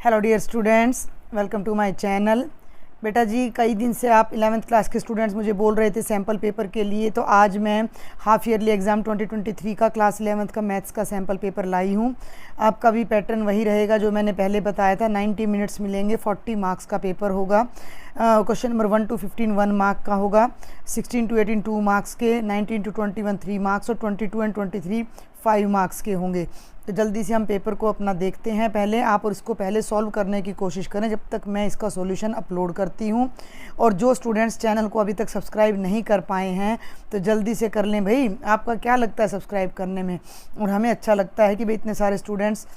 Hello dear students, welcome to my channel. बेटा जी, कई दिन से आप 11th क्लास के स्टूडेंट्स मुझे बोल रहे थे सैम्पल पेपर के लिए, तो आज मैं हाफ़ ईयरली एग्ज़ाम 2023 का क्लास 11th का मैथ्स का सैम्पल पेपर लाई हूँ। आपका भी पैटर्न वही रहेगा जो मैंने पहले बताया था। 90 मिनट्स मिलेंगे, 40 मार्क्स का पेपर होगा। क्वेश्चन नंबर 1 to 15 1 मार्क का होगा, 16 to 18 2 मार्क्स के, 19 to 21 3 मार्क्स और 22 and 23 5 मार्क्स के होंगे। तो जल्दी से हम पेपर को अपना देखते हैं पहले आप, और इसको पहले सॉल्व करने की कोशिश करें जब तक मैं इसका सॉल्यूशन अपलोड करती हूँ। और जो स्टूडेंट्स चैनल को अभी तक सब्सक्राइब नहीं कर पाए हैं तो जल्दी से कर लें भाई। आपका क्या लगता है सब्सक्राइब करने में? और हमें अच्छा लगता है कि भाई इतने सारे स्टूडेंट्स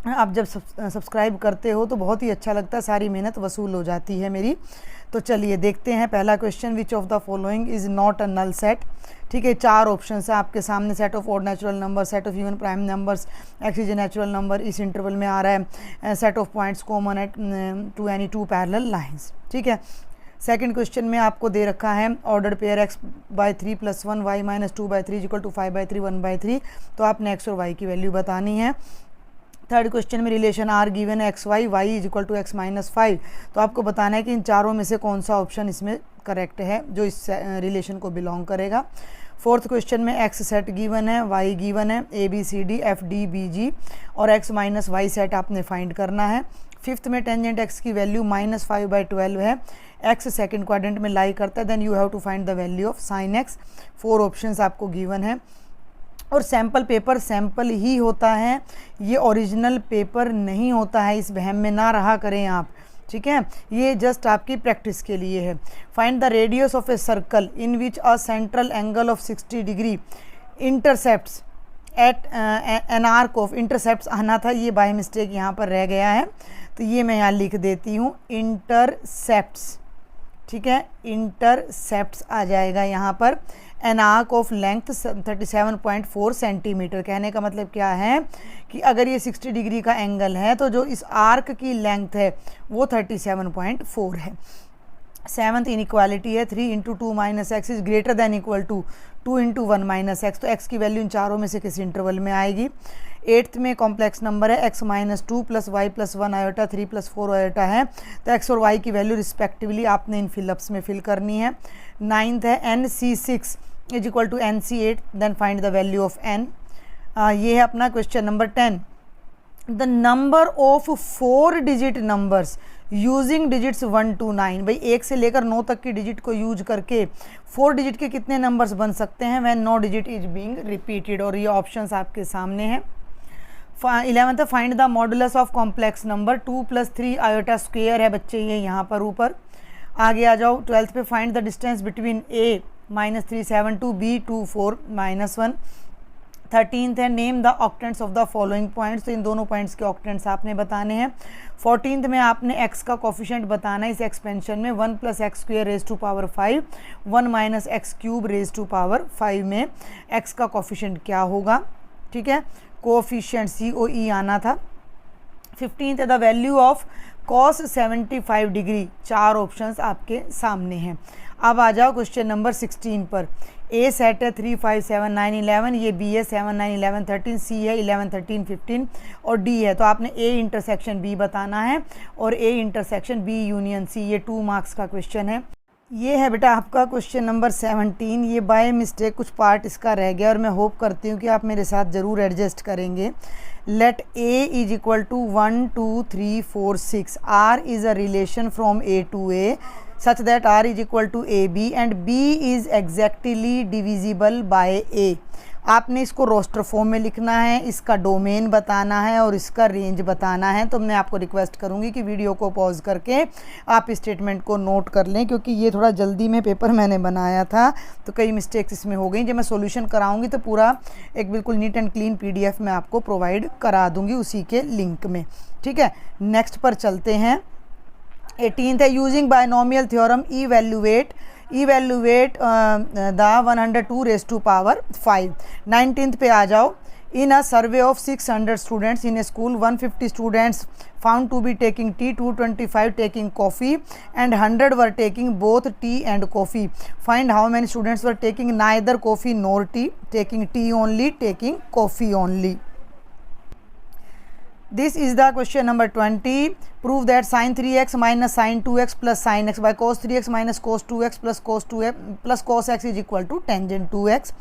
आप जब सब्सक्राइब करते हो तो बहुत ही अच्छा लगता है, सारी मेहनत वसूल हो जाती है मेरी। तो चलिए देखते हैं पहला question. Which of the following is not a null set? ठीक है, 4 ऑप्शन है आपके सामने। Set of odd natural number, set of even prime numbers, x is a natural number, इस इंटरवल में आ रहा है set of points common at to any 2 parallel lines. ठीक है, सेकंड क्वेश्चन में आपको दे रखा है ordered pair x by 3 + 1 y - 2 by 3 equal to 5 by 3 1 by 3। तो आपने x और y की वैल्यू बतानी है। थर्ड क्वेश्चन में रिलेशन आर गिवन है x y y is equal to x - 5। तो आपको बताना है कि इन चारों में से कौन सा ऑप्शन इसमें करेक्ट है जो इस रिलेशन को बिलोंग करेगा। फोर्थ क्वेश्चन में एक्स सेट गिवन है, वाई गिवन है, A B C D F D B G, और x - y सेट आपने फाइंड करना है। फिफ्थ में टेंजेंट x की वैल्यू -5/12 है, x सेकंड क्वाड्रेंट में लाई करता है, then you have to find the value of sin x। 4 options आपको गिवन है। और सैम्पल पेपर सैम्पल ही होता है, ये ओरिजिनल पेपर नहीं होता है, इस वहम में ना रहा करें आप। ठीक है, ये जस्ट आपकी प्रैक्टिस के लिए है। Find the radius of a circle in which a central angle of 60 degree intercepts at an arc of, intercepts आना था, ये बाय मिस्टेक यहाँ पर रह गया है, तो ये मैं यहाँ लिख देती हूँ इंटरसेप्ट्स। ठीक है, इंटरसेप्ट्स आ जाएगा यहाँ पर। N arc of length 37.4 centimetre. कहने का मतलब क्या है कि अगर ये 60 डिग्री का एंगल है तो जो इस आर्क की लेंथ है वो 37.4 है। सेवन्थ इनइक्वालिटी है 3 × 2 - x is greater than equal to 2 × 1 - x। तो x की वैल्यू इन चारों में से किस इंटरवल में आएगी? एट्थ में कॉम्प्लेक्स नंबर है x - 2 + y + 1 आयोटा 3 + 4 आयोटा है, तो x और y की वैल्यू रिस्पेक्टिवली आपने इन फिलअप्स में फिल करनी है। नाइन्थ है NC6 is equal to NC8, then find the value of n। ये है अपना question number 10। The number of 4 digit numbers using digits 1 to 9। भाई 1 से लेकर 9 तक की डिजिट को यूज करके 4 डिजिट के कितने नंबर्स बन सकते हैं? When no digit is being repeated. और ये ऑप्शंस आपके सामने हैं। 11th find the modulus of complex number 2 + 3 iota square है बच्चे, ये यहाँ पर ऊपर। आगे आ जाओ 12th पे find the distance between a -372 b 24 -1। 13th है name the octants of the following points. तो इन दोनों पॉइंट्स के ऑक्टेंट्स आपने बताने हैं। 14th में आपने x का कोफिशिएंट बताना है इस एक्सपेंशन में। 1 + x² raise to power 5, 1 - x³ raise to power 5 में x का कोफिशिएंट क्या होगा? ठीक है, कोफिशिएंट COE आना था। 15th है the value of cos 75 degree. 4 options आपके सामने हैं। अब आ जाओ क्वेश्चन नंबर 16 पर। A सेट है 3 5 7 9 11, ये B है 7 9 11 13, C है 11 13 15 और D है। तो आपने A इंटरसेक्शन B बताना है और A intersection B union C। ये 2 मार्क्स का क्वेश्चन है। ये है बेटा आपका क्वेश्चन नंबर 17। ये बाय मिस्टेक कुछ पार्ट इसका रह गया और मैं होप करती हूँ कि आप मेरे साथ ज़रूर एडजस्ट करेंगे। Let A is equal to 1 2 3 4 6। R is a relation from A to A such that R is equal to AB and B is exactly divisible by A। आपने इसको रोस्टर फॉर्म में लिखना है, इसका डोमेन बताना है और इसका रेंज बताना है। तो मैं आपको रिक्वेस्ट करूंगी कि वीडियो को पॉज करके आप इस स्टेटमेंट को नोट कर लें, क्योंकि ये थोड़ा जल्दी में पेपर मैंने बनाया था तो कई मिस्टेक्स इसमें हो गई। जब मैं सॉल्यूशन कराऊंगी तो पूरा एक बिल्कुल नीट एंड क्लीन PDF मैं आपको प्रोवाइड करा दूंगी उसी के लिंक में। ठीक है, नेक्स्ट पर चलते हैं। 18th है using binomial theorem evaluate the 102 raise to power 5। 19th पे आ जाओ। In a survey of 600 students in a school 150 students found to be taking tea, 225 taking coffee and 100 were taking both tea and coffee. Find how many students were taking neither coffee nor tea, taking tea only, taking coffee only. This is the question number 20. Prove that sign 3x minus sine 2x plus sine x by cos 3x minus cos 2x plus cos x is equal to tangent 2x.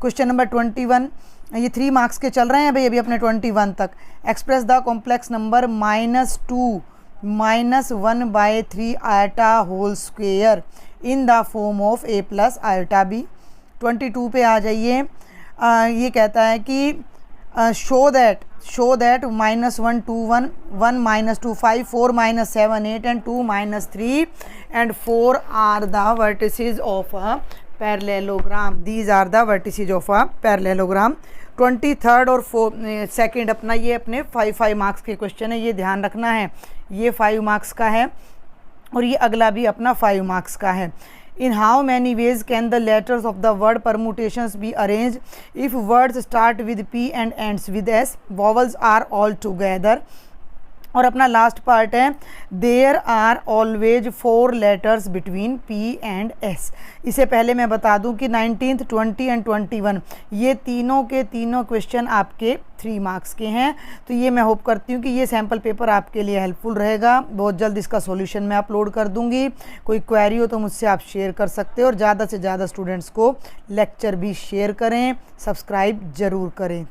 Question number 21, ये 3 marks के चल रहे हैं भाई अभी अपने 21 तक. Express the complex number -2 minus 1/3 iota whole square in the form of a plus iota b. 22 पे आ जाइए. ये कहता है कि show that -1 2 1 1 -2 5 4 -7 8 and 2 -3 and 4 are the vertices of a parallelogram. These are the vertices of a parallelogram. 23rd और second अपना ये अपने 5 मार्क्स के क्वेश्चन है, ये ध्यान रखना है. ये 5 मार्क्स का है और ये अगला भी अपना 5 मार्क्स का है. In how many ways can the letters of the word permutations be arranged if words start with P and ends with S? Vowels are all together. और अपना लास्ट पार्ट है there are always 4 letters between P and S. इसे पहले मैं बता दूं कि 19th 20 and 21 ये तीनों के तीनों क्वेश्चन आपके 3 मार्क्स के हैं. तो ये मैं होप करती हूँ कि ये सैम्पल पेपर आपके लिए हेल्पफुल रहेगा. बहुत जल्द इसका सॉल्यूशन मैं अपलोड कर दूँगी. कोई क्वेरी हो तो मुझसे आप शेयर कर सकते हो और ज़्यादा से ज़्यादा स्टूडेंट्स को लेक्चर भी शेयर करें, सब्सक्राइब ज़रूर करें.